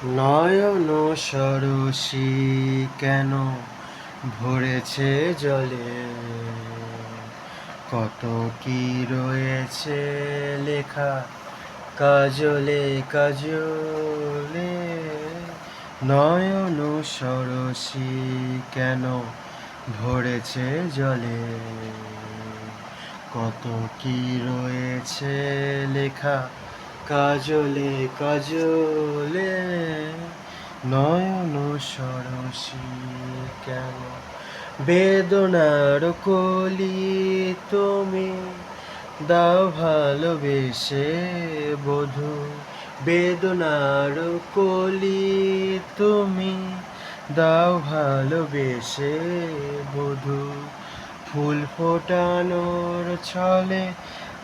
নয়ন সরসী কেন ভরেছে জলে, কত কি রয়েছে লেখা কাজলে কাজলে। নয়ন সরসী কেন ভরেছে জলে, কত কি রয়েছে লেখা কাজলে কাজলে। নয়ন সরসী কেন বেদনার কলি তুমি দাও ভালোবেসে বধূ। বেদনার কলি তুমি দাও ভালোবেসে বধূ। ফুল ফোটানোর ছলে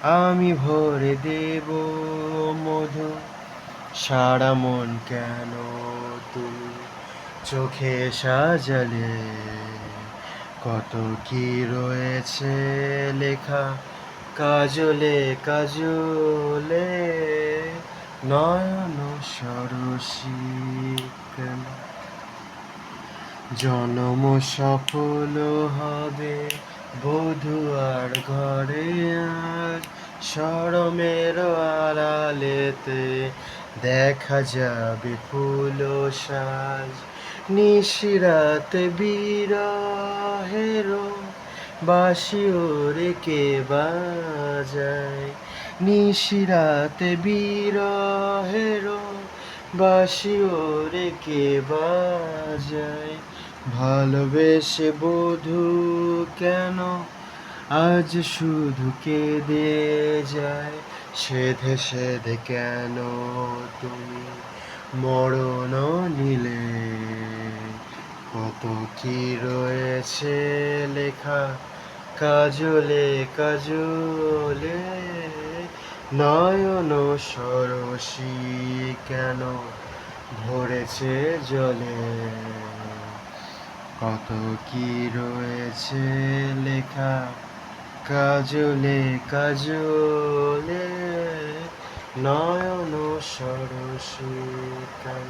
আমি ভরে দেব মধু। সারা মন কেন তুমি চোখে সাজালে, কত কি রয়েছে লেখা কাজলে কাজলে। নয়ন সরসী কেন জনম সফল হবে বধূ আর ঘরে আজ। শরমের আড়ালেতে দেখা যাবে ফুল সাজ। নিশিরাতে বিরহের বাঁশি ওরে কে বাজায়। নিশিরাতে বিরহের বাঁশি ওরে কে বাজায়। ভালোবেসে বধূ কেন আজ শুধু কেঁদে যায়। সেধে সেধে কেন তুমি মরণ নিলে, কত কি রয়েছে লেখা কাজলে কাজলে। নয়ন সরসী কেন ভরেছে জলে, কত কি রয়েছে লেখা কাজলে কাজলে। নয়ন সরসী কেন।